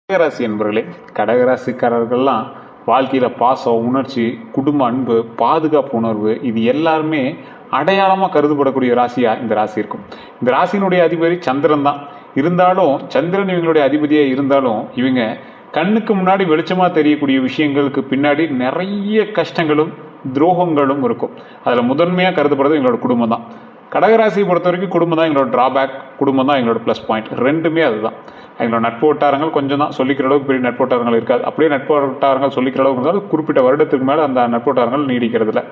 கடகராசி என்பவர்களே, கடகராசிக்காரர்கள்லாம் வாழ்க்கையில் பாசம், உணர்ச்சி, குடும்ப அன்பு, பாதுகாப்பு உணர்வு இது எல்லாருமே அடையாளமாக கருதப்படக்கூடிய ராசியாக இந்த ராசி இருக்கும். இந்த ராசியினுடைய அதிபதி சந்திரன் தான். இருந்தாலும் சந்திரன் இவங்களுடைய அதிபதியாக இருந்தாலும் இவங்க கண்ணுக்கு முன்னாடி வெளிச்சமாக தெரியக்கூடிய விஷயங்களுக்கு பின்னாடி நிறைய கஷ்டங்களும் துரோகங்களும் இருக்கும். அதில் முதன்மையாக கருதப்படுறது எங்களோட குடும்பம் தான். கடகராசியை பொறுத்த வரைக்கும் குடும்பம் தான் எங்களோட ட்ராபேக், குடும்பம் தான் எங்களோட ப்ளஸ் பாயிண்ட். ரெண்டுமே அதுதான். எங்களோட நட்பு வட்டாரங்கள் கொஞ்சம் தான், சொல்லிக்கிற அளவுக்கு பெரிய நட்பு வட்டாரங்கள் இருக்காது. அப்படியே நட்பு வட்டாரங்கள் சொல்லிக்கிற அளவுக்கு இருந்தாலும் குறிப்பிட்ட வருடத்துக்கு மேலே அந்த நட்பு வட்டாரங்கள் நீடிக்கிறது இல்லை.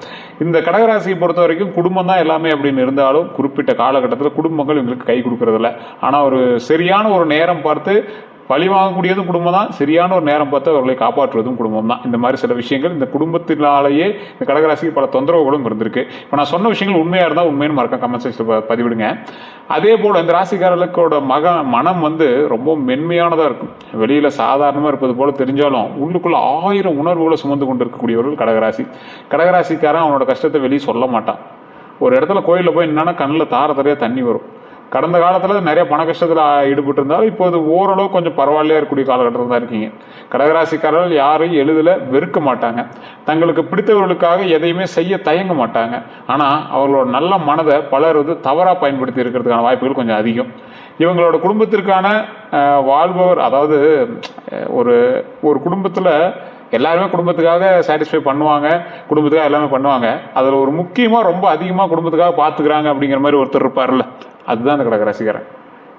இந்த கடகராசியை பொறுத்த வரைக்கும் குடும்பம் தான் எல்லாமே அப்படின்னு இருந்தாலும் குறிப்பிட்ட காலகட்டத்தில் குடும்பங்கள் எங்களுக்கு கை கொடுக்கறதில்ல. ஆனால் ஒரு சரியான ஒரு நேரம் பார்த்து பழி வாங்கக்கூடியதும் குடும்பம் தான், சரியான ஒரு நேரம் பார்த்து அவர்களை காப்பாற்றுவதும் குடும்பம் தான். இந்த மாதிரி சில விஷயங்கள் இந்த குடும்பத்தினாலேயே இந்த கடகராசிக்கு பல தொந்தரவுகளும் இருந்திருக்கு. இப்போ நான் சொன்ன விஷயங்கள் உண்மையாக இருந்தால் உண்மைன்னு மறக்க கமெண்ட் செக்ஷனில் பதிவிடுங்க. அதே போல் இந்த ராசிக்காரர்களுக்கோட மனம் ரொம்ப மென்மையானதாக இருக்கும். வெளியில் சாதாரணமாக இருப்பது போல தெரிஞ்சாலும் உள்ளுக்குள்ள 1000 உணர்வுகளை சுமந்து கொண்டு இருக்கக்கூடியவர்கள் கடகராசி. கடகராசிக்காரன் அவனோட கஷ்டத்தை வெளியே சொல்ல மாட்டான். ஒரு இடத்துல கோயிலில் போய் என்னன்னா கண்ணில் தாரையாக தண்ணி வரும். கடந்த காலத்தில் நிறைய பண கஷ்டத்தில் ஈடுபட்டு இருந்தாலும் இப்போது ஓரளவு கொஞ்சம் பரவாயில்லையா இருக்கக்கூடிய காலகட்டத்தில் தான் இருக்கீங்க. கடகராசிக்காரர்கள் யாரையும் எளிதில் வெறுக்க மாட்டாங்க. தங்களுக்கு பிடித்தவர்களுக்காக எதையுமே செய்ய தயங்க மாட்டாங்க. ஆனால் அவர்களோட நல்ல மனதை பலர் தவறாக பயன்படுத்தி இருக்கிறதுக்கான வாய்ப்புகள் கொஞ்சம் அதிகம். இவங்களோட குடும்பத்திற்கான வாழ்பவர், அதாவது ஒரு குடும்பத்தில் எல்லாருமே குடும்பத்துக்காக சாட்டிஸ்ஃபை பண்ணுவாங்க, குடும்பத்துக்காக எல்லாமே பண்ணுவாங்க. அதில் ஒரு முக்கியமாக ரொம்ப அதிகமாக குடும்பத்துக்காக பார்த்துக்கிறாங்க அப்படிங்கிற மாதிரி ஒருத்தர் இருப்பார்ல, அதுதான் இந்த கடகராசிக்காரன்.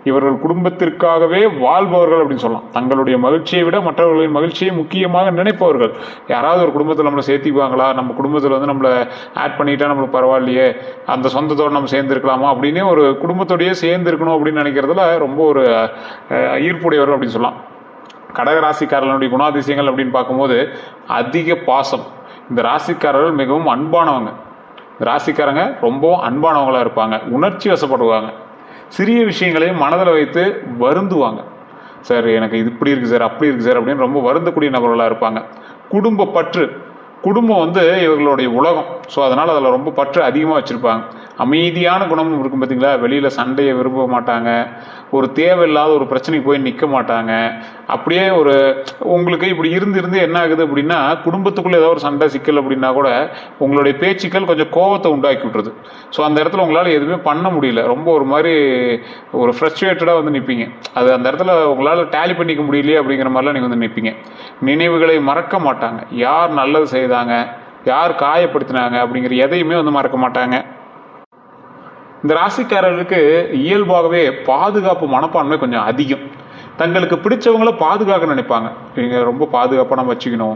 இவர்கள் குடும்பத்திற்காகவே வாழ்பவர்கள் அப்படின்னு சொல்லலாம். தங்களுடைய மகிழ்ச்சியை விட மற்றவர்களின் மகிழ்ச்சியை முக்கியமாக நினைப்பவர்கள். யாராவது ஒரு குடும்பத்தில் நம்மளை சேர்த்திக்குவாங்களா, நம்ம குடும்பத்தில் நம்மளை ஆட் பண்ணிட்டா நம்மளுக்கு பரவாயில்லையே, அந்த சொந்தத்தோடு நம்ம சேர்ந்துருக்கலாமா அப்படின்னு ஒரு குடும்பத்தோடையே சேர்ந்துருக்கணும் அப்படின்னு நினைக்கிறதுல ரொம்ப ஒரு ஈர்ப்புடையவர்கள் அப்படின்னு சொல்லலாம். கடகராசிக்காரர்களுடைய குணாதிசயங்கள் அப்படின்னு பார்க்கும்போது அதிக பாசம். இந்த ராசிக்காரர்கள் மிகவும் அன்பானவங்க. இந்த ராசிக்காரங்க ரொம்பவும் அன்பானவங்களாக இருப்பாங்க. உணர்ச்சி வசப்படுவாங்க. சிறிய விஷயங்களையும் மனதில் வைத்து வருந்துவாங்க. சார் எனக்கு இது இப்படி இருக்குது சார், அப்படி இருக்குது சார் அப்படின்னு ரொம்ப வருந்தக்கூடிய நபர்களாக இருப்பாங்க. குடும்ப பற்று, குடும்பம் இவர்களுடைய உலகம். ஸோ அதனால் அதில் ரொம்ப பற்று அதிகமாக வச்சுருப்பாங்க. அமைதியான குணமும் இருக்கும் பார்த்தீங்களா. வெளியில் சண்டையை விரும்ப மாட்டாங்க. ஒரு தேவையில்லாத ஒரு பிரச்சனைக்கு போய் நிற்க மாட்டாங்க. அப்படியே உங்களுக்கு இப்படி இருந்து என்ன ஆகுது அப்படின்னா, குடும்பத்துக்குள்ளே ஏதோ ஒரு சண்டை சிக்கல் அப்படின்னா கூட உங்களுடைய பேச்சுக்கள் கொஞ்சம் கோபத்தை உண்டாக்கி விட்டுருது. ஸோ அந்த இடத்துல உங்களால் எதுவுமே பண்ண முடியல. ரொம்ப ஒரு மாதிரி ஒரு ஃப்ரஸ்ட்ரேட்டடாக நிற்பீங்க. அது அந்த இடத்துல உங்களால் டேலி பண்ணிக்க முடியலையே அப்படிங்கிற மாதிரிலாம் நீங்கள் நிற்பீங்க. நினைவுகளை மறக்க மாட்டாங்க. யார் நல்லது செய்தாங்க, யார் காயப்படுத்தினாங்க அப்படிங்கிற எதையுமே மறக்க மாட்டாங்க. இந்த ராசிக்காரர்களுக்கு இயல்பாகவே பாதுகாப்பு மனப்பான்மை கொஞ்சம் அதிகம். தங்களுக்கு பிடிச்சவங்களை பாதுகாக்க நினைப்பாங்க. இவங்க ரொம்ப பாதுகாப்பாக நம்ம வச்சுக்கணும்,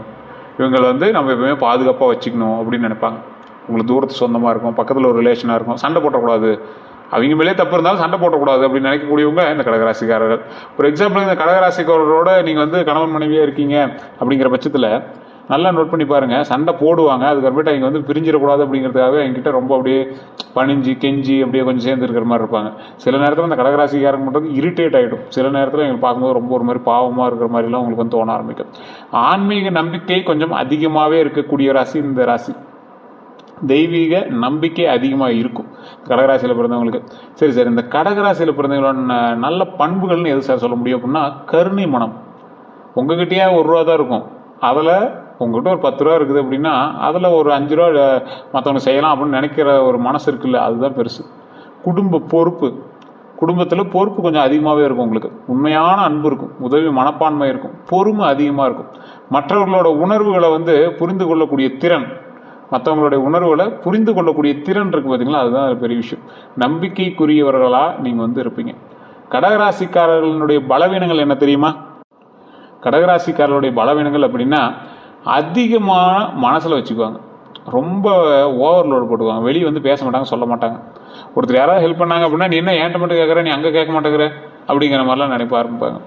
இவங்களை நம்ம எப்பவுமே பாதுகாப்பாக வச்சுக்கணும் அப்படின்னு நினைப்பாங்க. உங்களுக்கு தூரத்து சொந்தமாக இருக்கும், பக்கத்தில் ஒரு ரிலேஷனாக இருக்கும், சண்டை போட்டக்கூடாது, அவங்க மேலே தப்பு இருந்தாலும் சண்டை போட்டக்கூடாது அப்படின்னு நினைக்கக்கூடியவங்க இந்த கடகராசிக்காரர்கள். ஒரு எக்ஸாம்பிள், இந்த கடகராசிக்காரரோட நீங்கள் கணவன் மனைவியாக இருக்கீங்க அப்படிங்கிற பட்சத்தில் நல்லா நோட் பண்ணி பாருங்கள். சண்டை போடுவாங்க, அதுக்கப்புறமேட்டு அவங்க பிரிஞ்சிடக்கூடாது அப்படிங்கிறதுக்காக என்கிட்ட ரொம்ப அப்படியே பணிஞ்சு கெஞ்சி அப்படியே கொஞ்சம் சேர்ந்து இருக்கிற மாதிரி இருப்பாங்க. சில நேரத்தில் அந்த கடகராசிக்காரங்க மட்டும் இரிட்டேட் ஆகிடும். சில நேரத்தில் எங்களுக்கு பார்க்கும்போது ரொம்ப ஒரு மாதிரி பாவமாக இருக்கிற மாதிரிலாம் உங்களுக்கு தோண ஆரம்பிக்கும். ஆன்மீக நம்பிக்கை கொஞ்சம் அதிகமாகவே இருக்கக்கூடிய ராசி இந்த ராசி. தெய்வீக நம்பிக்கை அதிகமாக இருக்கும் கடகராசியில் பிறந்தவங்களுக்கு. சரி சார், இந்த கடகராசியில் பிறந்தவங்களோட நல்ல பண்புகள்னு எது சார் சொல்ல முடியும் அப்படின்னா, கருணை மனம். உங்ககிட்டயே 1 ரூபா தான் இருக்கும், அதில் உங்கள்கிட்ட ஒரு 10 ரூபா இருக்குது அப்படின்னா அதில் ஒரு 5 ரூபா மற்றவங்க செய்யலாம் அப்படின்னு நினைக்கிற ஒரு மனசு இருக்குல்ல, அதுதான் பெருசு. குடும்ப பொறுப்பு, குடும்பத்தில் பொறுப்பு கொஞ்சம் அதிகமாகவே இருக்கும். உங்களுக்கு உண்மையான அன்பு இருக்கும், உதவி மனப்பான்மை இருக்கும், பொறுமை அதிகமாக இருக்கும். மற்றவர்களோட உணர்வுகளை புரிந்து கொள்ளக்கூடிய திறன், மற்றவங்களுடைய உணர்வுகளை புரிந்து கொள்ளக்கூடிய திறன் இருக்குது பார்த்தீங்களா, அதுதான் பெரிய விஷயம். நம்பிக்கைக்குரியவர்களாக நீங்கள் இருப்பீங்க. கடகராசிக்காரர்களுடைய பலவீனங்கள் என்ன தெரியுமா? கடகராசிக்காரர்களுடைய பலவீனங்கள் அப்படின்னா, அதிகமான மனசில் வச்சுக்குவாங்க. ரொம்ப ஓவர்லோடு போட்டுக்குவாங்க. வெளியே பேச மாட்டாங்க, சொல்ல மாட்டாங்க. ஒருத்தர் யாராவது ஹெல்ப் பண்ணாங்க அப்படின்னா, நீ என்ன ஏன்ட்ட மட்டும் கேட்குற, நீ அங்கே கேட்க மாட்டேங்கிற அப்படிங்கிற மாதிரிலாம் நினைப்ப ஆரம்பிப்பாங்க.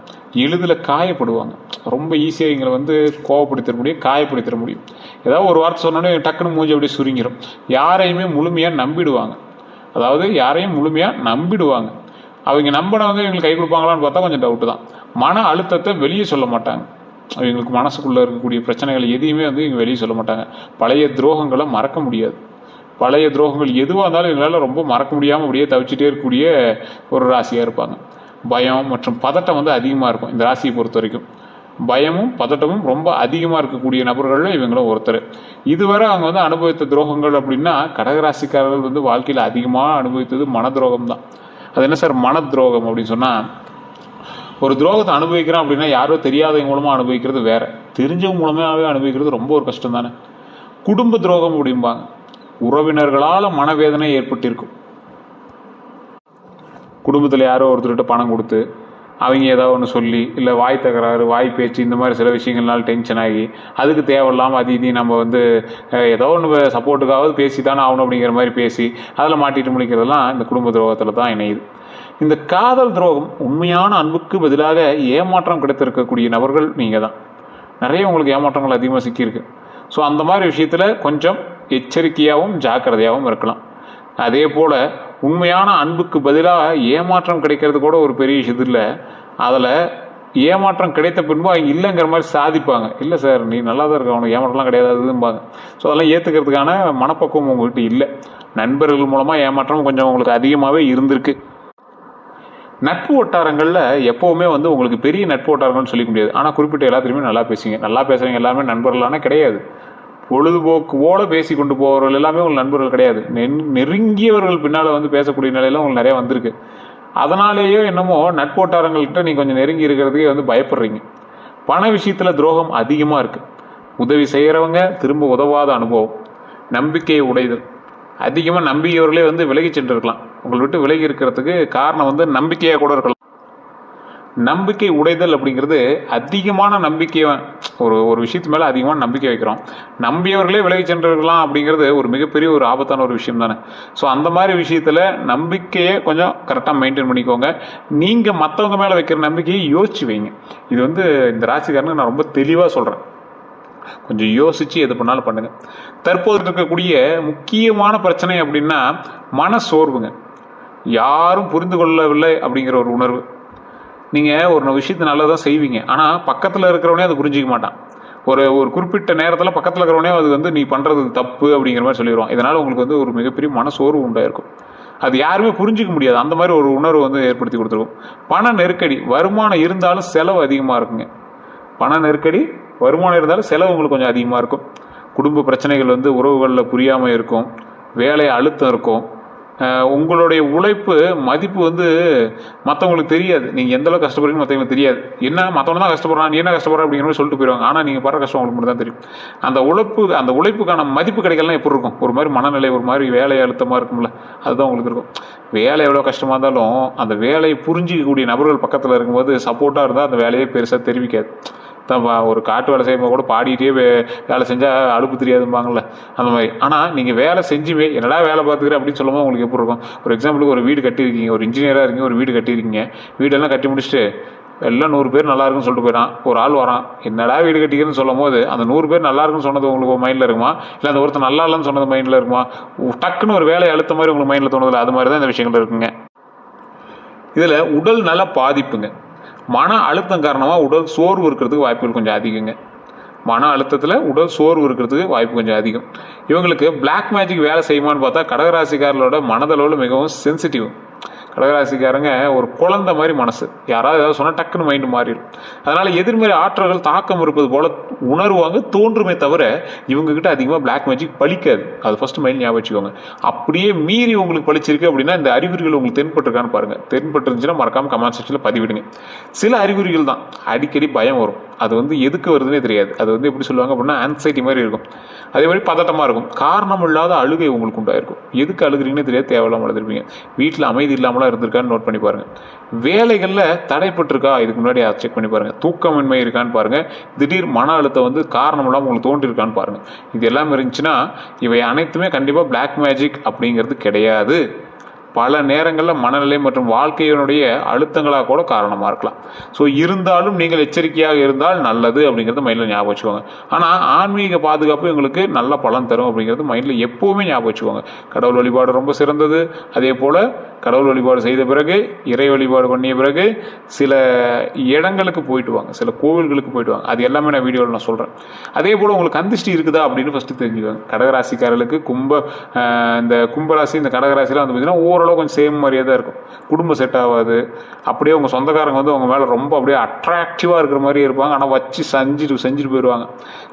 எளிதில் காயப்படுவாங்க. ரொம்ப ஈஸியாக இவங்களை கோவப்படுத்திட முடியும், காயப்படுத்திட முடியும். ஏதாவது ஒரு வார்த்தை சொன்னோன்னே டக்குன்னு மூஞ்சி அப்படியே சுருங்கிடும். யாரையுமே முழுமையாக நம்பிடுவாங்க. அதாவது யாரையும் முழுமையாக நம்பிடுவாங்க. அவங்க நம்பினவங்க இவங்களுக்கு கை கொடுப்பாங்களான்னு பார்த்தா கொஞ்சம் டவுட்டு தான். மன அழுத்தத்தை வெளியே சொல்ல மாட்டாங்க. அவங்களுக்கு மனசுக்குள்ளே இருக்கக்கூடிய பிரச்சனைகள் எதையுமே இவங்க வெளியே சொல்ல மாட்டாங்க. பழைய துரோகங்களை மறக்க முடியாது. பழைய துரோகங்கள் எதுவாக இருந்தாலும் இவங்களால் ரொம்ப மறக்க முடியாமல் அப்படியே தவிச்சிட்டே இருக்கக்கூடிய ஒரு ராசியாக இருப்பாங்க. பயம் மற்றும் பதட்டம் அதிகமாக இருக்கும் இந்த ராசியை பொறுத்த வரைக்கும். பயமும் பதட்டமும் ரொம்ப அதிகமாக இருக்கக்கூடிய நபர்களில் இவங்களும் ஒருத்தர். இதுவரை அவங்க வந்து அனுபவித்த துரோகங்கள் அப்படின்னா கடகராசிக்காரர்கள் வந்து வாழ்க்கையில் அதிகமாக அனுபவித்தது மன துரோகம் தான். அது என்ன சார் மன துரோகம் அப்படின்னு சொன்னால், ஒரு துரோகத்தை அனுபவிக்கிறோம் அப்படின்னா யாரோ தெரியாதவங்க மூலமாக அனுபவிக்கிறது வேற, தெரிஞ்சவங்க மூலமாகவே அனுபவிக்கிறது ரொம்ப ஒரு கஷ்டம் தானே. குடும்ப துரோகம் அப்படிம்பாங்க. உறவினர்களால் மனவேதனை ஏற்பட்டிருக்கும். குடும்பத்தில் யாரோ ஒருத்தர்கிட்ட பணம் கொடுத்து அவங்க ஏதாவது ஒன்று சொல்லி, இல்லை வாய் தகராறு, வாய் பேச்சு, இந்த மாதிரி சில விஷயங்கள்னால டென்ஷன் ஆகி அதுக்கு தேவையில்லாமல் அது இதையும் நம்ம வந்து ஏதோ ஒன்று சப்போர்ட்டுக்காவது பேசி தானே ஆகணும் அப்படிங்கிற மாதிரி பேசி அதில் மாட்டிட்டு முடிக்கிறதெல்லாம் இந்த குடும்ப துரோகத்தில் தான் இணையுது. இந்த காதல் துரோகம், உண்மையான அன்புக்கு பதிலாக ஏமாற்றம் கிடைத்திருக்கக்கூடிய நபர்கள் நீங்கள் தான். நிறைய உங்களுக்கு ஏமாற்றங்கள் அதிகமாக சிக்கியிருக்கு. ஸோ அந்த மாதிரி விஷயத்தில் கொஞ்சம் எச்சரிக்கையாகவும் ஜாக்கிரதையாகவும் இருக்கலாம். அதே போல் உண்மையான அன்புக்கு பதிலாக ஏமாற்றம் கிடைக்கிறது கூட ஒரு பெரிய விஷயம் இல்லை. அதில் ஏமாற்றம் கிடைத்த பின்பு அவங்க இல்லைங்கிற மாதிரி சாதிப்பாங்க. இல்லை சார் நீ நல்லா தான் இருக்க, அவனுக்கு ஏமாற்றம்லாம் கிடையாதும்பாங்க. ஸோ அதெல்லாம் ஏற்றுக்கிறதுக்கான மனப்பக்குவம் உங்கள்கிட்ட இல்லை. நண்பர்கள் மூலமாக ஏமாற்றம் கொஞ்சம் உங்களுக்கு அதிகமாகவே இருந்திருக்கு. நட்பு வட்டாரங்களில் எப்போவுமே வந்து உங்களுக்கு பெரிய நட்பு வட்டாரங்கள்னு சொல்லிக்க முடியாது. ஆனால் குறிப்பிட்ட எல்லாத்துலேயுமே நல்லா பேசுவீங்க. நல்லா பேசுகிறவங்க எல்லாமே நண்பர்களான கிடையாது. பொழுதுபோக்குவோடு பேசி கொண்டு போகிறவர்கள் எல்லாமே உங்கள் நண்பர்கள் கிடையாது. நெருங்கியவர்கள் பின்னால் வந்து பேசக்கூடிய நிலையெல்லாம் உங்களுக்கு நிறையா வந்திருக்கு. அதனாலேயோ என்னமோ நட்பு வட்டாரங்கள்கிட்ட நீங்கள் கொஞ்சம் நெருங்கி இருக்கிறதுக்கே வந்து பயப்படுறீங்க. பண விஷயத்தில் துரோகம் அதிகமாக இருக்குது. உதவி செய்கிறவங்க திரும்ப உதவாத அனுபவம், நம்பிக்கையை உடைதல். அதிகமாக நம்பியவர்களே வந்து விலகி சென்று இருக்கலாம். உங்களை விட்டு விலகி இருக்கிறதுக்கு காரணம் வந்து நம்பிக்கையாக கூட இருக்கலாம். நம்பிக்கை உடைதல் அப்படிங்கிறது அதிகமான நம்பிக்கை, ஒரு விஷயத்து மேலே அதிகமான நம்பிக்கை வைக்கிறோம். நம்பியவர்களே விலகி சென்றிருக்கலாம் அப்படிங்கிறது ஒரு மிகப்பெரிய ஒரு ஆபத்தான ஒரு விஷயம் தானே. ஸோ அந்த மாதிரி விஷயத்தில் நம்பிக்கையை கொஞ்சம் கரெக்டாக மெயின்டைன் பண்ணிக்கோங்க. நீங்கள் மற்றவங்க மேலே வைக்கிற நம்பிக்கையை யோசிச்சு வைங்க. இது வந்து இந்த ராசிக்காரனுக்கு நான் ரொம்ப தெளிவாக சொல்கிறேன். கொஞ்சம் யோசித்து எது பண்ணாலும் பண்ணுங்கள். தற்போது இருக்கக்கூடிய முக்கியமான பிரச்சனை அப்படின்னா மன சோர்வுங்க. யாரும் புரிந்து கொள்ளவில்லை அப்படிங்கிற ஒரு உணர்வு. நீங்கள் ஒரு விஷயத்தை நல்லா தான் செய்வீங்க, ஆனால் பக்கத்தில் இருக்கிறவனே அதை புரிஞ்சிக்க மாட்டான். ஒரு குறிப்பிட்ட நேரத்தில் பக்கத்தில் இருக்கிறவனே அது வந்து நீ பண்ணுறது தப்பு அப்படிங்கிற மாதிரி சொல்லிடுவான். இதனால் உங்களுக்கு வந்து ஒரு மிகப்பெரிய மன சோர்வு உண்டாயிருக்கும். அது யாருமே புரிஞ்சிக்க முடியாது. அந்த மாதிரி ஒரு உணர்வு வந்து ஏற்படுத்தி கொடுத்துருக்கும். பண நெருக்கடி, வருமானம் இருந்தாலும் செலவு அதிகமாக இருக்குங்க. பண நெருக்கடி, வருமானம் இருந்தாலும் செலவு உங்களுக்கு கொஞ்சம் அதிகமாக இருக்கும். குடும்ப பிரச்சனைகள் வந்து உறவுகளில் புரியாமல் இருக்கும். வேலை அழுத்தம் இருக்கும். உங்களுடைய உழைப்பு மதிப்பு வந்து மற்றவங்களுக்கு தெரியாது. நீங்கள் எந்தளவுக்கு கஷ்டப்படுறீங்கன்னு மற்றவங்களுக்கு தெரியாது. என்ன மற்றவங்க தான் கஷ்டப்படுறான், நீ என்ன கஷ்டப்படுற அப்படிங்கிற மாதிரி சொல்லிட்டு போயிடுவாங்க. ஆனால் நீங்கள் படுற கஷ்டம் உங்களுக்கு மட்டும் தான் தெரியும். அந்த உழைப்புக்கான மதிப்பு கிடைக்கலாம் எப்படி இருக்கும்? ஒரு மாதிரி மனநிலை, ஒரு மாதிரி வேலை அழுத்தமாக இருக்கும்ல, அதுதான் உங்களுக்கு இருக்கும். வேலை எவ்வளோ கஷ்டமாக இருந்தாலும் அந்த வேலையை புரிஞ்சிக்கக்கூடிய நபர்கள் பக்கத்தில் இருக்கும்போது சப்போர்ட்டாக இருந்தால் அந்த வேலையே பெருசாக தெரிவிக்காது. ஒரு காட்டு வேலை செய்யும்போது கூட பாடிட்டே வேலை செஞ்சால் அலுப்பு தெரியாதும்பாங்கள்ல, அந்த மாதிரி. ஆனால் நீங்கள் வேலை செஞ்சுமே என்னடா வேலை பார்த்துக்கிறேன் அப்படின்னு சொல்லும்போது உங்களுக்கு எப்படி இருக்கும்? ஒரு எக்ஸாம்பிளுக்கு ஒரு வீடு கட்டியிருக்கீங்க, ஒரு இன்ஜினியராக இருக்கீங்க, ஒரு வீடு கட்டியிருக்கீங்க. வீடெல்லாம் கட்டி முடிச்சுட்டு எல்லாம் 100 பேர் நல்லா இருக்குன்னு சொல்லிட்டு போயிடான். ஒரு ஆள் வரான், என்னடா வீடு கட்டிக்கிறேன்னு சொல்லும் போது அந்த 100 பேர் நல்லா இருக்குன்னு சொன்னது உங்களுக்கு மைண்டில் இருக்குமா? இல்லை அந்த ஒருத்தர் நல்லா இல்லைன்னு சொன்னது மைண்டில் இருக்குமா? டக்குன்னு ஒரு வேலையை அழுத்த மாதிரி உங்களுக்கு மைண்டில் தோணுதில்ல? அது மாதிரி தான் இந்த விஷயங்கள் இருக்குங்க. இதில் உடல் நல பாதிப்புங்க. மன அழுத்தம் காரணமாக உடல் சோர்வு இருக்கிறதுக்கு வாய்ப்புகள் கொஞ்சம் அதிகங்க. மன அழுத்தத்தில் உடல் சோர்வு இருக்கிறதுக்கு வாய்ப்பு கொஞ்சம் அதிகம். இவங்களுக்கு பிளாக் மேஜிக் வேலை செய்யுமான்னு பார்த்தா கடகராசிக்காரர்களோட மனதளவில் மிகவும் சென்சிட்டிவ். கடகராசிக்காரங்க ஒரு குழந்தை மாதிரி மனசு. யாராவது ஏதாவது சொன்னால் டக்குன்னு மைண்டு மாறிடும். அதனால் எதிர்மறை ஆற்றல்கள் தாக்கம் இருப்பது போல உணர்வாங்க, தோன்றுமே தவிர இவங்ககிட்ட அதிகமாக பிளாக் மேஜிக் பழிக்காது. அது ஃபஸ்ட்டு மைண்ட் ஞாபகம் வச்சுக்கோங்க. அப்படியே மீறி உங்களுக்கு பழிச்சிருக்கு அப்படின்னா இந்த அறிகுறிகள் உங்களுக்கு தென்பட்டுருக்கான்னு பாருங்கள். தென்பட்டுருந்துச்சுன்னா மறக்காமல் கமெண்ட் செக்ஷனில் பதிவிடுங்க. சில அறிகுறிகள் தான். அடிக்கடி பயம் வரும். அது வந்து எதுக்கு வருதுன்னே தெரியாது. அது வந்து எப்படி சொல்லுவாங்க அப்படின்னா ஆன்சைட்டி மாதிரி இருக்கும். அதே மாதிரி பதட்டமாக இருக்கும். காரணம் இல்லாத அழுகை உங்களுக்கு உண்டாயிருக்கும். எதுக்கு அழுகுறீங்கன்னே தெரியாது, தேவையில்லாமல் அழுதுருப்பீங்க. வீட்டில் அமைதி இல்லாமலாம் இருந்திருக்கான்னு நோட் பண்ணி பாருங்கள். வேலைகளில் தடைப்பட்டிருக்கா இதுக்கு முன்னாடி அதை செக் பண்ணி பாருங்கள். தூக்கமின்மை இருக்கான்னு பாருங்கள். திடீர் மன அழுத்தம் வந்து காரணம் இல்லாமல் உங்களுக்கு தோன்றிருக்கான்னு பாருங்கள். இது எல்லாம் இருந்துச்சுன்னா இவை அனைத்துமே கண்டிப்பாக பிளாக் மேஜிக் அப்படிங்கிறது கிடையாது. பல நேரங்களில் மனநிலை மற்றும் வாழ்க்கையினுடைய அழுத்தங்களாக கூட காரணமாக இருக்கலாம். ஸோ இருந்தாலும் நீங்கள் எச்சரிக்கையாக இருந்தால் நல்லது அப்படிங்கிறது மைண்டில் ஞாபகம் வச்சுக்கோங்க. ஆனால் ஆன்மீக பாதுகாப்பு எங்களுக்கு நல்ல பலன் தரும் அப்படிங்கிறது மைண்டில் எப்போவுமே ஞாபகம் வச்சுக்கோங்க. கடவுள் வழிபாடு ரொம்ப சிறந்தது. அதே போல் கடவுள் வழிபாடு செய்த பிறகு, இறை வழிபாடு பண்ணிய பிறகு சில இடங்களுக்கு போயிட்டு வாங்க, சில கோவில்களுக்கு போயிட்டு வாங்க. அது எல்லாமே நான் வீடியோவில் நான் சொல்கிறேன். அதே போல் உங்களுக்கு கந்திஷ்டி இருக்குதா அப்படின்னு ஃபஸ்ட்டு தெரிஞ்சுக்கோங்க. கடகராசிக்காரர்களுக்கு இந்த கும்பராசி, இந்த கடகராசிலாம் வந்து பார்த்திங்கன்னா ஓரளவு கொஞ்சம் சேம் மாதிரியே தான் இருக்கும். குடும்பம் செட் ஆகாது. அப்படியே உங்கள் சொந்தக்காரங்க வந்து உங்கள் மேலே ரொம்ப அப்படியே அட்ராக்டிவாக இருக்கிற மாதிரியே இருப்பாங்க. ஆனால் வச்சு செஞ்சுட்டு போயிடுவாங்க.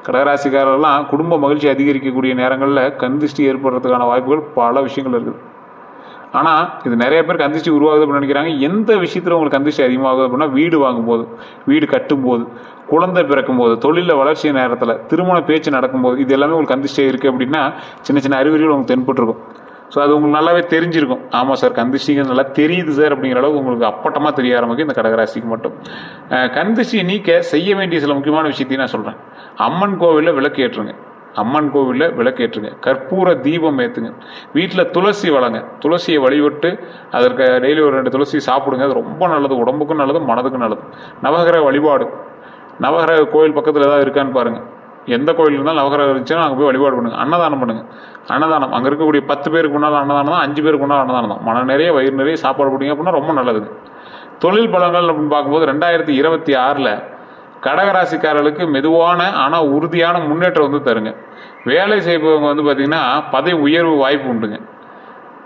கடகராசிக்காரெல்லாம் குடும்ப மகிழ்ச்சி அதிகரிக்கக்கூடிய நேரங்களில் கந்திஷ்டி ஏற்படுறதுக்கான வாய்ப்புகள் பல விஷயங்கள் இருக்குது. ஆனால் இது நிறைய பேர் கந்திஷ்டி உருவாகுது அப்படின்னு நினைக்கிறாங்க. எந்த விஷயத்தில் உங்களுக்கு கந்திஷ்டி அதிகமாகுது அப்படின்னா, வீடு வாங்கும்போது, வீடு கட்டும்போது, குழந்தை பிறக்கும்போது, தொழிலில் வளர்ச்சி நேரத்தில், திருமண பேச்சு நடக்கும்போது, இது எல்லாமே உங்களுக்கு கந்திஷ்டியாக இருக்குது அப்படின்னா சின்ன சின்ன அறிகுறிகள் உங்களுக்கு தென்பட்டுருக்கும். ஸோ அது உங்களுக்கு நல்லாவே தெரிஞ்சிருக்கும். ஆமாம் சார், கந்திஷ்டிங்க நல்லா தெரியுது சார் அப்படிங்கிற அளவுக்கு உங்களுக்கு அப்பட்டமாக தெரிய ஆரம்பிக்கும் இந்த கடகராசிக்கு மட்டும். கந்திஷ்டியை நீக்க செய்ய வேண்டிய சில முக்கியமான விஷயத்தையும் நான் சொல்கிறேன். அம்மன் கோவிலில் விளக்கு ஏற்றுங்க. அம்மன் கோவிலில் விளக்கேற்றுங்க. கற்பூர தீபம் ஏற்றுங்க. வீட்டில் துளசி வளங்க. துளசியை வழிபட்டு அதற்கு டெய்லி ஒரு 2 துளசி சாப்பிடுங்க. அது ரொம்ப நல்லது, உடம்புக்கும் நல்லது, மனதுக்கும் நல்லது. நவகிரக வழிபாடு. நவகிரக கோயில் பக்கத்தில் ஏதாவது இருக்கான்னு பாருங்கள். எந்த கோயில் இருந்தாலும் நவகிரகம் இருந்துச்சுன்னா அங்கே போய் வழிபாடு பண்ணுங்கள். அன்னதானம் பண்ணுங்கள். அன்னதானம் அங்கே இருக்கக்கூடிய 10 பேருக்கு முன்னால் அன்னதானம் தான், 5 பேருக்கு முன்னால் அன்னதானம் தான். மன நிறைய வயிறு நிறைய சாப்பாடு போட்டிங்க அப்படின்னா ரொம்ப நல்லதுங்க. தொழில் பலங்கள் அப்படின்னு பார்க்கும்போது 2026 கடகராசிக்காரர்களுக்கு மெதுவான ஆனால் உறுதியான முன்னேற்றம் வந்து தருங்க. வேலை செய்பவங்க வந்து பார்த்திங்கன்னா பதவி உயர்வு வாய்ப்பு உண்டுங்க.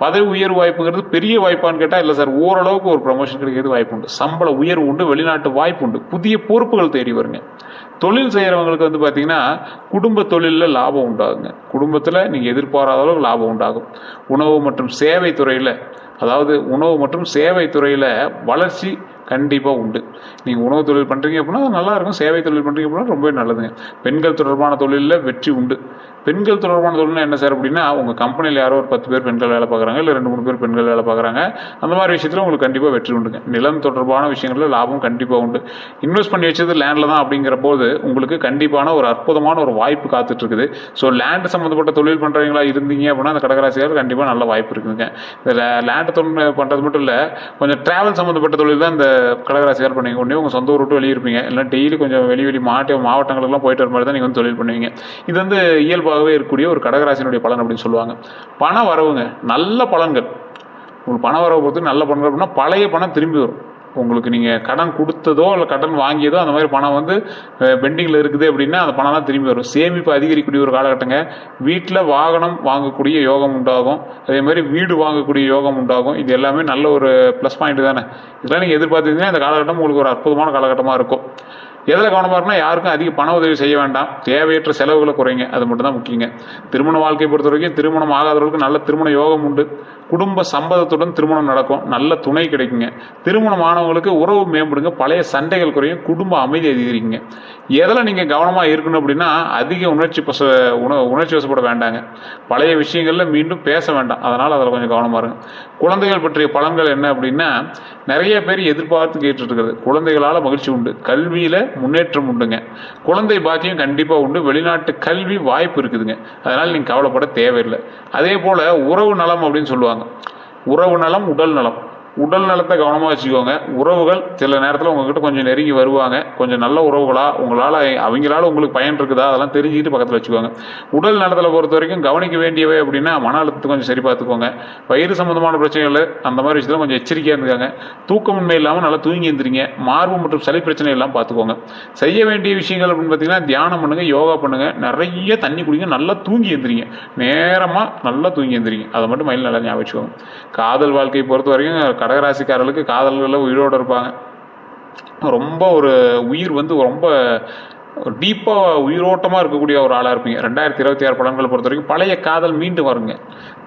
பதவி உயர்வு வாய்ப்புங்கிறது பெரிய வாய்ப்பான்னு கேட்டால் இல்லை சார், ஓரளவுக்கு ஒரு ப்ரமோஷன் கிடைக்கிறது வாய்ப்பு உண்டு. சம்பள உயர்வு உண்டு, வெளிநாட்டு வாய்ப்பு உண்டு, புதிய பொறுப்புகள் தேடி வருங்க. தொழில் செய்கிறவங்களுக்கு வந்து பார்த்திங்கன்னா குடும்ப தொழிலில் லாபம் உண்டாகுங்க. குடும்பத்தில் நீங்கள் எதிர்பாராத அளவுக்கு லாபம் உண்டாகும். உணவு மற்றும் சேவை துறையில், அதாவது உணவு மற்றும் சேவை துறையில் வளர்ச்சி கண்டிப்பாக உண்டு. நீங்கள் உணவு தொழில் பண்ணுறீங்க அப்படின்னா அது நல்லாயிருக்கும். சேவை தொழில் பண்ணுறீங்க அப்படின்னா ரொம்பவே நல்லதுங்க. பெண்கள் தொடர்பான தொழிலில் வெற்றி உண்டு. பெண்கள் தொடர்பான தொழில்னா என்ன சார் அப்படின்னா, உங்கள் கம்பெனியில் யாரோ ஒரு 10 பேர் பெண்கள் வேலை பார்க்குறாங்க, இல்லை 2-3 பேர் பெண்கள் வேலை பார்க்குறாங்க. அந்த மாதிரி விஷயத்தில் உங்களுக்கு கண்டிப்பாக வெற்றி உண்டுங்க. நிலம் தொடர்பான விஷயங்களில் லாபம் கண்டிப்பாக உண்டு. இன்வெஸ்ட் பண்ணி வச்சது லேண்டில் தான் அப்படிங்கிற போது உங்களுக்கு கண்டிப்பான ஒரு அற்புதமான ஒரு வாய்ப்பு காத்துட்ருக்குது. ஸோ லேண்டு சம்மந்தப்பட்ட தொழில் பண்ணுறவங்களா இருந்தீங்க அப்படின்னா அந்த கடகராசியால் கண்டிப்பாக நல்ல வாய்ப்பு இருக்குதுங்க. இதில் லேண்டு தொழில் பண்ணுறது மட்டும் இல்லை, கொஞ்சம் ட்ராவல் சம்மந்தப்பட்ட தொழில் தான் இந்த கடகராசியார் பண்ணுவீங்க. ஒன்றே உங்கள் சொந்த ஊர் விட்டு வெளியே இருப்பீங்க, இல்லை டெய்லி கொஞ்சம் வெளி மாவட்டங்களுக்குலாம் போயிட்டு வர மாதிரி தான் நீங்கள் வந்து தொழில் பண்ணுவீங்க. இது வந்து இயல்பாகவே இருக்கக்கூடிய ஒரு கடகராசினுடைய பலன் அப்படின்னு சொல்லுவாங்க. பண வரவுங்க, நல்ல பலன்கள். உங்களுக்கு பண வரவு பொறுத்து நல்ல பலன்கள் அப்படின்னா பழைய பணம் திரும்பி வரும். உங்களுக்கு நீங்கள் கடன் கொடுத்ததோ இல்லை கடன் வாங்கியதோ அந்த மாதிரி பணம் வந்து பெண்டிங்கில் இருக்குது அப்படின்னா அந்த பணம்லாம் திரும்பி வரும். சேமிப்பு அதிகரிக்கக்கூடிய ஒரு காலகட்டங்க. வீட்டில் வாகனம் வாங்கக்கூடிய யோகம் உண்டாகும். அதே மாதிரி வீடு வாங்கக்கூடிய யோகம் உண்டாகும். இது எல்லாமே நல்ல ஒரு ப்ளஸ் பாயிண்ட் தானே. இதெல்லாம் நீங்கள் எதிர்பார்த்தீங்கன்னா இந்த காலகட்டம் உங்களுக்கு ஒரு அற்புதமான காலகட்டமாக இருக்கும். எதில் கவனமாக இருக்குன்னா, யாருக்கும் அதிக பண உதவி செய்ய வேண்டாம். தேவையற்ற செலவுகளை குறைங்க. அது மட்டும் தான் முக்கியங்க. திருமண வாழ்க்கையை பொறுத்த வரைக்கும் திருமணம் ஆகாதவர்களுக்கு நல்ல திருமண யோகம் உண்டு. குடும்ப சம்பதத்துடன் திருமணம் நடக்கும். நல்ல துணை கிடைக்குங்க. திருமணம் ஆனவங்களுக்கு உறவு மேம்படுங்க. பழைய சண்டைகள் குறையும். குடும்ப அமைதி அதிகரிக்குங்க. எதில் நீங்கள் கவனமாக இருக்கணும் அப்படின்னா, அதிக உணர்ச்சி வசப்பட வேண்டாங்க. பழைய விஷயங்களில் மீண்டும் பேச வேண்டாம். அதனால் அதில் கொஞ்சம் கவனமாக இருங்க. குழந்தைகள் பற்றிய பலன்கள் என்ன அப்படின்னா, நிறைய பேர் எதிர்பார்த்து கேட்டுட்டு இருக்கிறது, குழந்தைகளால் மகிழ்ச்சி உண்டு. கல்வியில் முன்னேற்றம் உண்டுங்க. குழந்தை பாக்கியம் கண்டிப்பாக உண்டு. வெளிநாட்டு கல்வி வாய்ப்பு இருக்குதுங்க. அதனால் நீங்கள் கவலைப்பட தேவையில்லை. அதே போல் உறவு நலம் அப்படின்னு சொல்லுவாங்க. உறவு நலம், உடல் நலம். உடல் நலத்தை கவனமாக வச்சுக்கோங்க. உறவுகள் சில நேரத்தில் உங்ககிட்ட கொஞ்சம் நெருங்கி வருவாங்க. கொஞ்சம் நல்ல உறவுகளாக அவங்களால உங்களுக்கு பயன் இருக்குதா அதெல்லாம் தெரிஞ்சுக்கிட்டு பக்கத்தில் வச்சுக்கோங்க. உடல் நலத்தில் பொறுத்த வரைக்கும் கவனிக்க வேண்டியவை அப்படின்னா, மன அழுத்தத்தை கொஞ்சம் சரி பார்த்துக்கோங்க. வயிறு சம்மந்தமான பிரச்சனைகள் அந்த மாதிரி விஷயத்தில் கொஞ்சம் எச்சரிக்கையாக இருந்துக்காங்க. தூக்கமின்மை இல்லாமல் நல்லா தூங்கி எழுந்திரிங்க. மார்பு மற்றும் சளி பிரச்சனை எல்லாம் பார்த்துக்கோங்க. செய்ய வேண்டிய விஷயங்கள் அப்படின்னு பார்த்தீங்கன்னா, தியானம் பண்ணுங்கள், யோகா பண்ணுங்கள், நிறைய தண்ணி குடிங்க, நல்லா தூங்கி எழுந்திரிங்க. நேரமாக நல்லா தூங்கி எழுந்திரிங்க. அதை மட்டும் மைண்டில் நல்லா ஞாபகம் வச்சுக்கோங்க. காதல் வாழ்க்கையை பொறுத்த வரைக்கும் கடகராசிக்காரர்களுக்கு காதல்களில் உயிரோடு இருப்பாங்க. ரொம்ப ஒரு உயிர் வந்து ரொம்ப டீப்பாக உயிரோட்டமாக இருக்கக்கூடிய ஒரு ஆளாக இருப்பீங்க. 2026 பலன்களை பொறுத்த வரைக்கும் பழைய காதல் மீண்டும் வருங்க.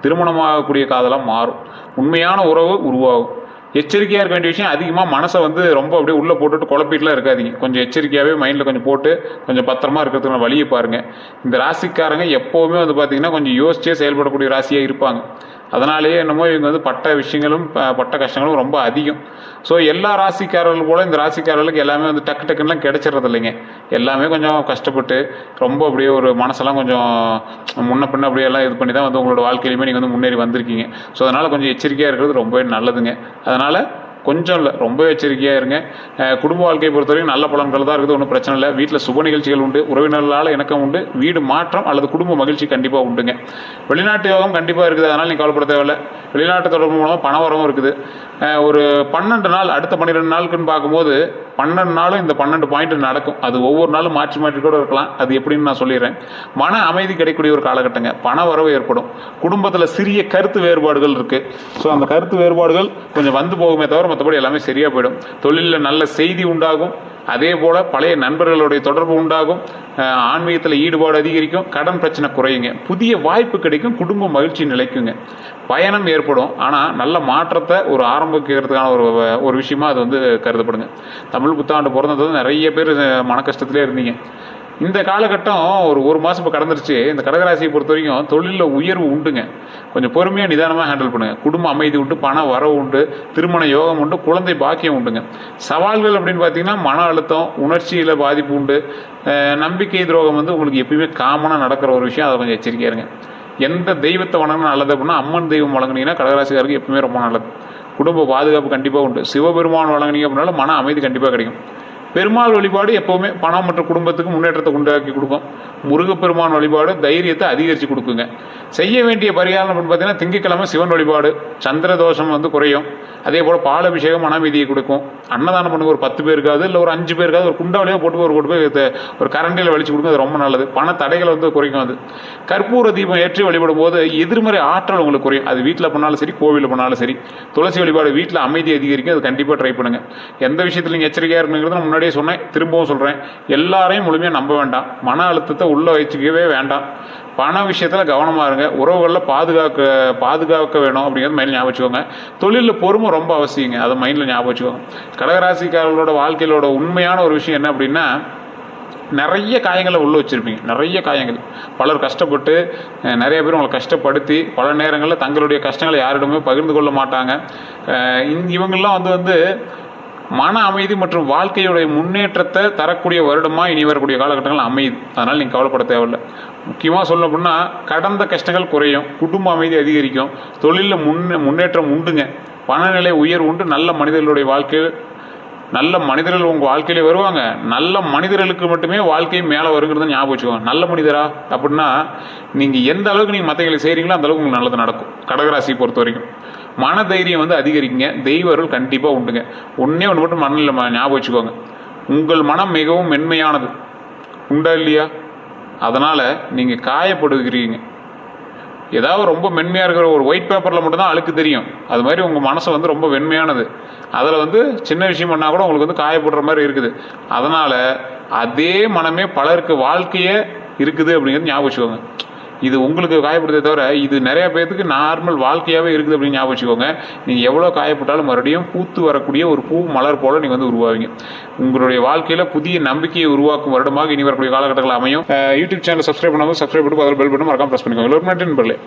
திருமணமாகக்கூடிய காதலாக மாறும். உண்மையான உறவு உருவாகும். எச்சரிக்கையாக இருக்க வேண்டிய விஷயம், அதிகமாக மனசை வந்து ரொம்ப அப்படியே உள்ளே போட்டுட்டு குழப்பிட்டுலாம் இருக்காதீங்க. கொஞ்சம் எச்சரிக்கையாகவே மைண்டில் கொஞ்சம் போட்டு கொஞ்சம் பத்திரமா இருக்கிறதுக்கு வழியை பாருங்கள். இந்த ராசிக்காரங்க எப்போவுமே வந்து பார்த்திங்கன்னா கொஞ்சம் யோசிச்சே செயல்படக்கூடிய ராசியாக இருப்பாங்க. அதனாலேயே என்னமோ இவங்க வந்து பட்ட விஷயங்களும் பட்ட கஷ்டங்களும் ரொம்ப அதிகம். ஸோ எல்லா ராசிக்காரர்கள் போல் இந்த ராசிக்காரர்களுக்கு எல்லாமே வந்து டக்கு டக்குன்னெலாம் கிடைச்சிட்றது இல்லைங்க. எல்லாமே கொஞ்சம் கஷ்டப்பட்டு ரொம்ப அப்படியே ஒரு மனசெல்லாம் கொஞ்சம் முன்ன பின்ன அப்படியெல்லாம் இது பண்ணி தான் வந்து உங்களோட வாழ்க்கையிலுமே நீங்கள் வந்து முன்னேறி வந்திருக்கீங்க. ஸோ அதனால் கொஞ்சம் எச்சரிக்கையாக இருக்கிறது ரொம்பவே நல்லதுங்க. அதனால் கொஞ்சம் இல்லை, ரொம்ப எச்சரிக்கையாக இருங்க. குடும்ப வாழ்க்கையை பொறுத்தவரைக்கும் நல்ல பலன்கள் தான் இருக்குது, ஒன்றும் பிரச்சனை இல்லை. வீட்டில் சுப நிகழ்ச்சிகள் உண்டு, உறவினர்களால் இணக்கம் உண்டு, வீடு மாற்றம் அல்லது குடும்ப மகிழ்ச்சி கண்டிப்பாக உண்டுங்க. வெளிநாட்டு யோகம் கண்டிப்பாக இருக்குது, அதனால் நீங்கள் கவலைப்பட தேவையில்லை. வெளிநாட்டு தொடர்பு மூலமாக பண வரவும் இருக்குது. ஒரு 12 நாள், அடுத்த 12 நாளுக்குன்னு பார்க்கும்போது 12 நாளும் இந்த 12 பாயிண்ட் நடக்கும். அது ஒவ்வொரு நாளும் மாற்றி மாற்றி கூட இருக்கலாம். அது எப்படின்னு நான் சொல்லிடுறேன். மன அமைதி கிடைக்கக்கூடிய ஒரு காலகட்டங்க. பண வரவு ஏற்படும். குடும்பத்தில் சிறிய கருத்து வேறுபாடுகள் இருக்குது. ஸோ அந்த கருத்து வேறுபாடுகள் கொஞ்சம் வந்து போகுமே தவிர மற்றபடி எல்லாமே சரியாக போயிடும். தொழிலில் நல்ல செய்தி உண்டாகும். அதே போல் பழைய நண்பர்களுடைய தொடர்பு உண்டாகும். ஆன்மீகத்தில் ஈடுபாடு அதிகரிக்கும். கடன் பிரச்சனை குறையுங்க. புதிய வாய்ப்பு கிடைக்கும். குடும்ப மகிழ்ச்சி நிலைக்குங்க. பயணம் ஏற்படும். ஆனால் நல்ல மாற்றத்தை ஒரு ஆரம்பிக்கிறதுக்கான ஒரு விஷயமா அது வந்து கருதப்படுங்க. தமிழ் புத்தாண்டு பிறந்தது நிறைய பேர் மன கஷ்டத்திலே இருந்தீங்க. இந்த காலகட்டம் ஒரு மாதம் இப்போ கடந்துருச்சு. இந்த கடகராசியை பொறுத்த வரைக்கும் தொழிலில் உயர்வு உண்டுங்க. கொஞ்சம் பொறுமையாக நிதானமாக ஹேண்டில் பண்ணுங்கள். குடும்ப அமைதி உண்டு, பண வரவு உண்டு, திருமண யோகம் உண்டு, குழந்தை பாக்கியம் உண்டுங்க. சவால்கள் அப்படின்னு பார்த்தீங்கன்னா மன அழுத்தம், உணர்ச்சியில் பாதிப்பு உண்டு. நம்பிக்கை துரோகம் வந்து உங்களுக்கு எப்பயுமே காமனாக நடக்கிற ஒரு விஷயம். அதை கொஞ்சம் எச்சரிக்கையாக இருங்க. எந்த தெய்வத்தை வணங்கினா நல்லது அப்படின்னா அம்மன் தெய்வம் வழங்கினீங்கன்னா கடகராசிக்காருக்கு எப்பவுமே ரொம்ப நல்லது. குடும்ப பாதுகாப்பு கண்டிப்பாக உண்டு. சிவபெருமான் வழங்கினீங்க அப்படின்னாலும் மன அமைதி கண்டிப்பாக கிடைக்கும். பெருமாள் வழிபாடு எப்போவுமே பணம் மற்றும் குடும்பத்துக்கு முன்னேற்றத்தை உண்டாக்கி கொடுக்கும். முருகப்பெருமான் வழிபாடு தைரியத்தை அதிகரித்து கொடுக்குங்க. செய்ய வேண்டிய பரிகாரம் அப்படின்னு பார்த்தீங்கன்னா திங்கட்கிழமை சிவன் வழிபாடு. சந்திர தோஷம் வந்து குறையும். அதே போல் பாலபிஷேகம் மனமீதியை கொடுக்கும். அன்னதானம் பண்ணுங்க. ஒரு 10 பேருக்காவது இல்லை ஒரு 5 பேருக்காவது ஒரு குண்டாவளியாக போட்டு ஒரு கரண்டியில் வலிச்சு கொடுங்க. அது ரொம்ப நல்லது. பண தடைகளை வந்து குறைக்கும். அது கற்பூர தீபம் ஏற்றி வழிபடும் போது எதிர்மறை ஆற்றல் உங்களுக்கு குறையும். அது வீட்டில் பண்ணாலும் சரி, கோவிலில் பண்ணாலும் சரி. துளசி வழிபாடு வீட்டில் அமைதி அதிகரிக்கும். அது கண்டிப்பாக ட்ரை பண்ணுங்கள். எந்த விஷயத்தில் நீங்கள் எச்சரிக்கையாக இருக்கணுங்கிறது நான் முன்னாடியே சொன்னேன், திரும்பவும் சொல்கிறேன். எல்லாரையும் முழுமையாக நம்ப வேண்டாம். மன அழுத்தத்தை உள்ளே வச்சுக்கவே வேண்டாம். பண விஷயத்தில் கவனமாக இருங்க. உறவுகளில் பாதுகாக்க வேணும் அப்படிங்கிறது மைண்டில் ஞாபகம் வச்சுக்கோங்க. தொழிலில் பொறுமை ரொம்ப அவசியங்க. அதை மைண்டில் ஞாபகம் வச்சுக்கோங்க. கடகராசிக்காரர்களோட வாழ்க்கையிலோட உண்மையான ஒரு விஷயம் என்ன அப்படின்னா, நிறைய காயங்களை உள்ளே வச்சுருப்பீங்க. நிறைய காயங்கள். பலர் கஷ்டப்பட்டு, நிறைய பேர் உங்களை கஷ்டப்படுத்தி பல நேரங்களில் தங்களுடைய கஷ்டங்களை யாரிடமே பகிர்ந்து கொள்ள மாட்டாங்க. இவங்கெல்லாம் வந்து மன அமைதி மற்றும் வாழ்க்கையுடைய முன்னேற்றத்தை தரக்கூடிய வருடமாக இனி வரக்கூடிய காலகட்டங்கள் அமையுது. அதனால் நீங்கள் கவலைப்பட தேவையில்லை. முக்கியமாக சொல்லணும் அப்படின்னா கடந்த கஷ்டங்கள் குறையும். குடும்ப அமைதி அதிகரிக்கும். தொழிலில் முன்னேற்றம் உண்டுங்க. பணநிலை உயர்வு உண்டு. நல்ல மனிதர்கள் உங்கள் வாழ்க்கையிலே வருவாங்க. நல்ல மனிதர்களுக்கு மட்டுமே வாழ்க்கை மேலே வருங்கிறத ஞாபகம் வச்சுக்கோங்க. நல்ல மனிதரா அப்படின்னா நீங்கள் எந்த அளவுக்கு நீங்கள் மற்றவங்களை செய்கிறீங்களோ அந்த அளவுக்கு உங்களுக்கு நல்லது நடக்கும். கடகராசியை பொறுத்த வரைக்கும் மன தைரியம் வந்து அதிகரிக்குங்க. தெய்வர்கள் கண்டிப்பாக உண்டுங்க. ஒன்று மட்டும் மனநிலை ஞாபகம் வச்சுக்கோங்க. உங்கள் மனம் மிகவும் மென்மையானது. உண்டா இல்லையா? அதனால் நீங்கள் காயப்படுகிறீங்க. ஏதாவது ரொம்ப மென்மையாக இருக்கிற ஒரு ஒயிட் பேப்பரில் மட்டும்தான் அழுக்கு தெரியும். அது மாதிரி உங்கள் மனசு வந்து ரொம்ப வெண்மையானது. அதில் வந்து சின்ன விஷயம் பண்ணால் கூட உங்களுக்கு வந்து காயப்படுற மாதிரி இருக்குது. அதனால் அதே மனமே பலருக்கு வாழ்க்கையே இருக்குது அப்படிங்கிறது ஞாபகம் வச்சுக்கோங்க. இது உங்களுக்கு காயப்படுதே தவிர இது நிறைய பேருக்கு நார்மல் வாழ்க்கையாகவே இருக்குது அப்படின்னு ஞாபகம் வச்சுக்கோங்க. நீங்கள் எவ்வளோ காயப்பட்டாலும் மறுபடியும் பூத்து வரக்கூடிய ஒரு பூ மலர் போல் நீங்கள் வந்து உருவாவீங்க. உங்களுடைய வாழ்க்கையில் புதிய நம்பிக்கையை உருவாக்கும் வருடமாக இனி வரக்கூடிய காலகட்டங்கள் அமையும். யூடியூப் சேனல் சப்ஸ்கிரைப் பண்ணாமல் சப்ஸ்கிரைப் பண்ணி அதில் பெல் பட்டன் மறக்காம ப்ரெஸ் பண்ணிக்கோங்க. எல்லோரும் நன்றி நண்பர்களே.